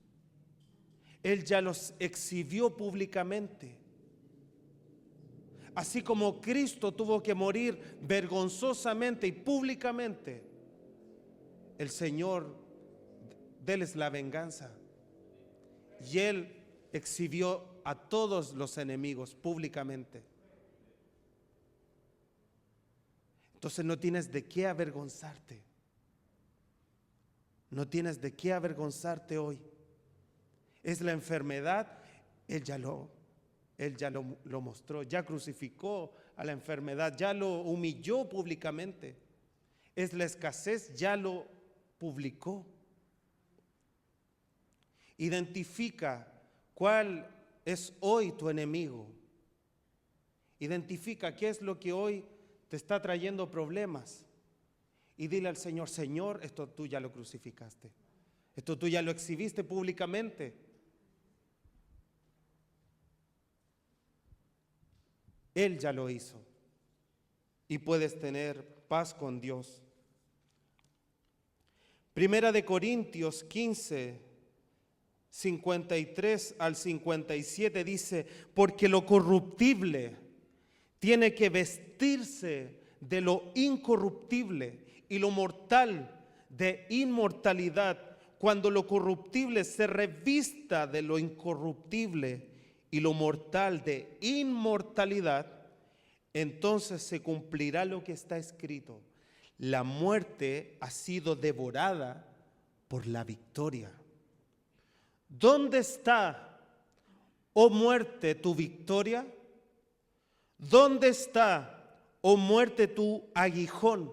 Él ya los exhibió públicamente. Así como Cristo tuvo que morir vergonzosamente y públicamente, el Señor, déles la venganza. Y Él exhibió a todos los enemigos públicamente. Entonces no tienes de qué avergonzarte. No tienes de qué avergonzarte hoy. Es la enfermedad, Él ya lo mostró, ya crucificó a la enfermedad, ya lo humilló públicamente. Es la escasez, ya lo publicó. Identifica cuál es hoy tu enemigo. Identifica qué es lo que hoy te está trayendo problemas. Y dile al Señor: Señor, esto tú ya lo crucificaste. Esto tú ya lo exhibiste públicamente. Él ya lo hizo. Y puedes tener paz con Dios. Primera de Corintios 15, 53 al 57 dice: porque lo corruptible tiene que vestirse de lo incorruptible, y lo mortal de inmortalidad. Cuando lo corruptible se revista de lo incorruptible y lo mortal de inmortalidad, entonces se cumplirá lo que está escrito: la muerte ha sido devorada por la victoria. ¿Dónde está, oh muerte, tu victoria? ¿Dónde está, oh muerte, tu aguijón?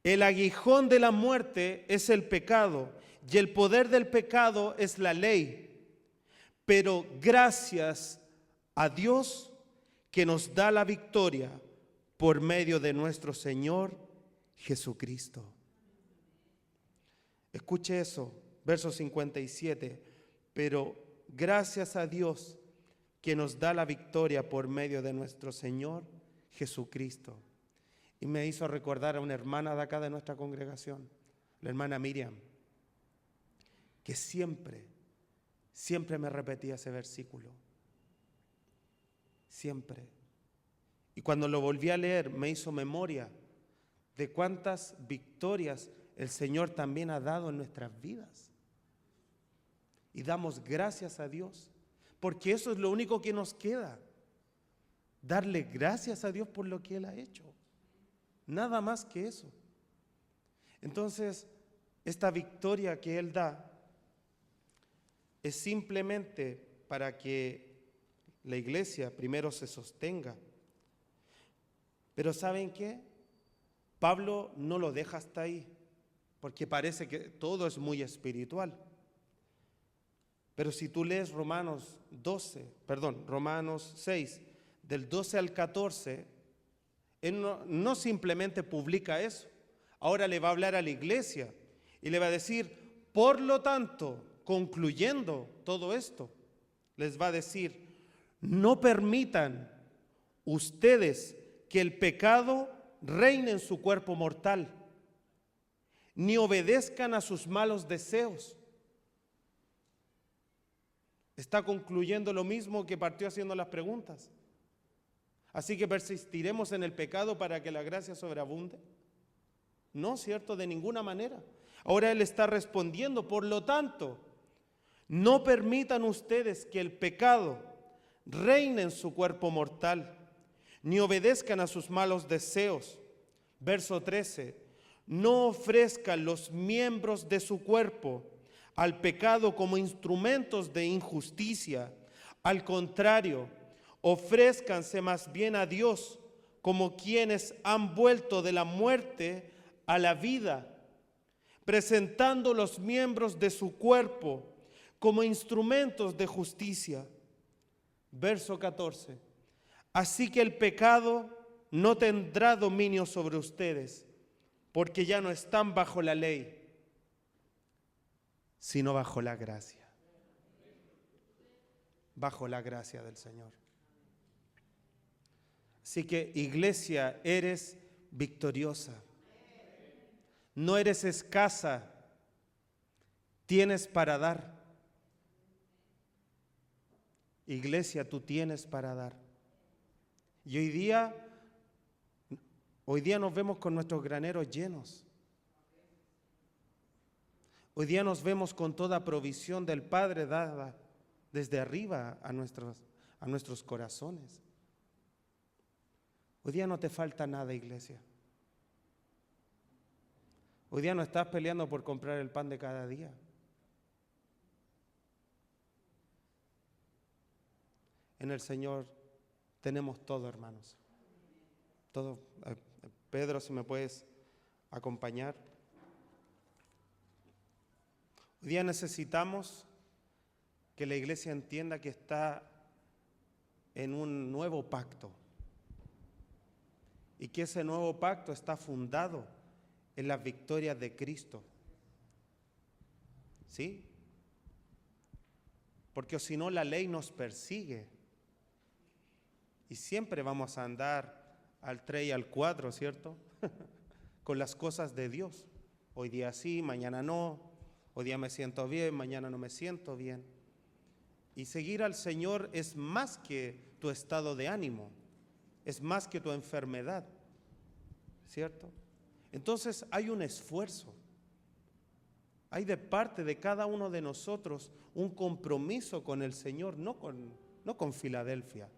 El aguijón de la muerte es el pecado, y el poder del pecado es la ley. Pero gracias a Dios que nos da la victoria por medio de nuestro Señor Jesucristo. Escuche eso, verso 57. Pero gracias a Dios que nos da la victoria por medio de nuestro Señor Jesucristo. Y me hizo recordar a una hermana de acá de nuestra congregación, la hermana Miriam, que siempre me repetía ese versículo. Siempre. Y cuando lo volví a leer, me hizo memoria de cuántas victorias el Señor también ha dado en nuestras vidas. Y damos gracias a Dios, porque eso es lo único que nos queda. Darle gracias a Dios por lo que Él ha hecho. Nada más que eso. Entonces, esta victoria que Él da es simplemente para que la iglesia primero se sostenga. Pero ¿saben qué? Pablo no lo deja hasta ahí, porque parece que todo es muy espiritual. Pero si tú lees Romanos 6, del 12 al 14, él no simplemente publica eso. Ahora le va a hablar a la iglesia y le va a decir: por lo tanto, concluyendo todo esto, les va a decir: no permitan ustedes que el pecado reine en su cuerpo mortal, ni obedezcan a sus malos deseos. Está concluyendo lo mismo que partió haciendo las preguntas. Así que persistiremos en el pecado para que la gracia sobreabunde. No, ¿cierto? De ninguna manera. Ahora Él está respondiendo: por lo tanto, no permitan ustedes que el pecado reine en su cuerpo mortal, ni obedezcan a sus malos deseos. Verso 13: no ofrezcan los miembros de su cuerpo al pecado como instrumentos de injusticia. Al contrario, ofrézcanse más bien a Dios como quienes han vuelto de la muerte a la vida, presentando los miembros de su cuerpo como instrumentos de justicia. Verso 14: así que el pecado no tendrá dominio sobre ustedes, porque ya no están bajo la ley, sino bajo la gracia. Bajo la gracia del Señor. Así que, iglesia, eres victoriosa. No eres escasa. Tienes para dar. Iglesia, tú tienes para dar. Y hoy día nos vemos con nuestros graneros llenos. Hoy día nos vemos con toda provisión del Padre dada desde arriba a nuestros corazones. Hoy día no te falta nada, iglesia. Hoy día no estás peleando por comprar el pan de cada día. En el Señor tenemos todo, hermanos. Todo. Pedro, si me puedes acompañar. Hoy día necesitamos que la iglesia entienda que está en un nuevo pacto y que ese nuevo pacto está fundado en las victorias de Cristo. ¿Sí? Porque si no, la ley nos persigue y siempre vamos a andar al 3 y al 4, ¿cierto? Con las cosas de Dios. Hoy día sí, mañana no. Hoy día me siento bien, mañana no me siento bien. Y seguir al Señor es más que tu estado de ánimo, es más que tu enfermedad, ¿cierto? Entonces hay un esfuerzo, hay de parte de cada uno de nosotros un compromiso con el Señor, no con Filadelfia.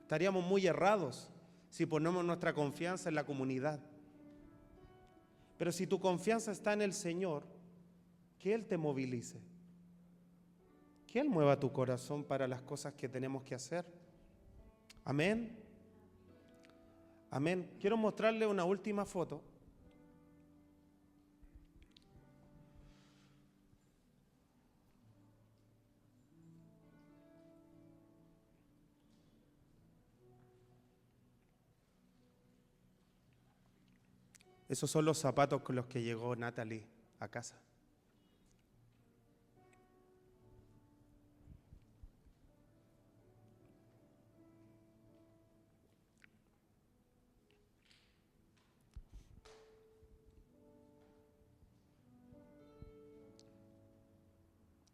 Estaríamos muy errados si ponemos nuestra confianza en la comunidad. Pero si tu confianza está en el Señor, que Él te movilice, que Él mueva tu corazón para las cosas que tenemos que hacer. Amén. Amén. Quiero mostrarle una última foto. Esos son los zapatos con los que llegó Natalie a casa.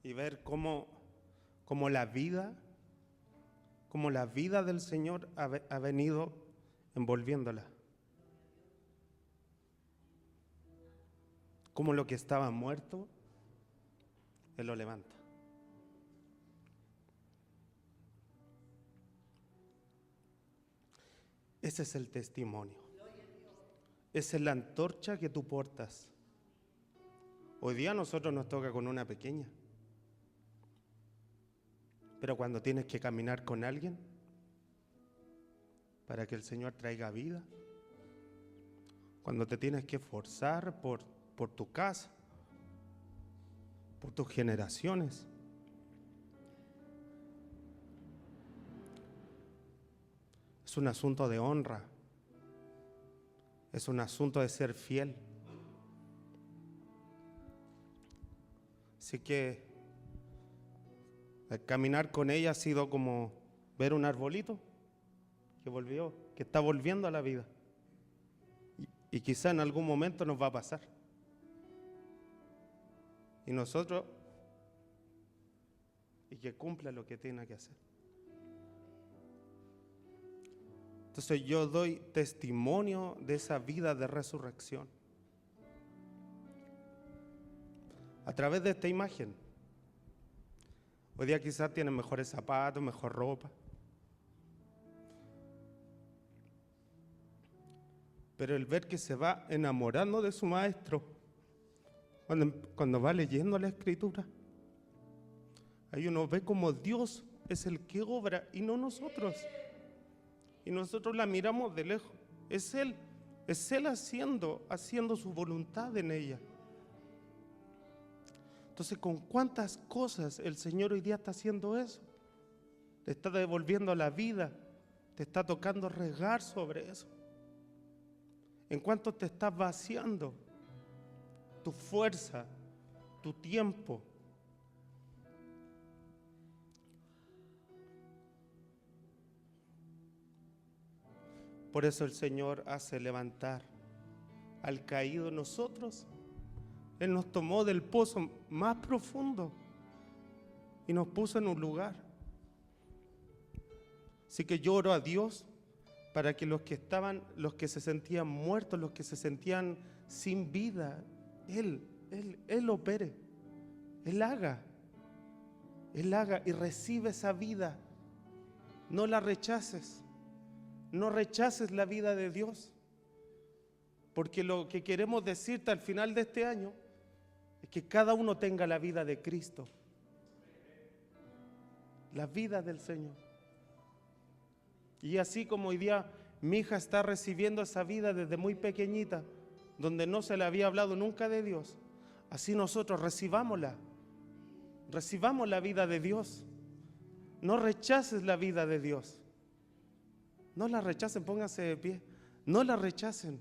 Y ver cómo la vida del Señor ha venido envolviéndola. Como lo que estaba muerto, Él lo levanta. Ese es el testimonio. Esa es la antorcha que tú portas. Hoy día a nosotros nos toca con una pequeña. Pero cuando tienes que caminar con alguien para que el Señor traiga vida, cuando te tienes que esforzar por tu casa, por tus generaciones, es un asunto de honra, es un asunto de ser fiel. Así que el caminar con ella ha sido como ver un arbolito que está volviendo a la vida. Y quizá en algún momento nos va a pasar. Y nosotros, y que cumpla lo que tiene que hacer. Entonces yo doy testimonio de esa vida de resurrección a través de esta imagen. Hoy día quizás tienen mejores zapatos, mejor ropa. Pero el ver que se va enamorando de su maestro, cuando va leyendo la Escritura, ahí uno ve como Dios es el que obra y no nosotros. Y nosotros la miramos de lejos. Es Él haciendo su voluntad en ella. Entonces, ¿con cuántas cosas el Señor hoy día está haciendo eso? Te está devolviendo la vida, te está tocando regar sobre eso. ¿En cuánto te estás vaciando tu fuerza, tu tiempo? Por eso el Señor hace levantar al caído en nosotros. Él nos tomó del pozo más profundo y nos puso en un lugar. Así que yo oro a Dios para que los que se sentían muertos, los que se sentían sin vida, Él opere, Él haga y recibe esa vida. No la rechaces, no rechaces la vida de Dios, porque lo que queremos decirte al final de este año es que cada uno tenga la vida de Cristo, la vida del Señor. Y así como hoy día mi hija está recibiendo esa vida desde muy pequeñita, donde no se le había hablado nunca de Dios, así nosotros recibamos la vida de Dios. No rechaces la vida de Dios. No la rechacen, pónganse de pie. No la rechacen.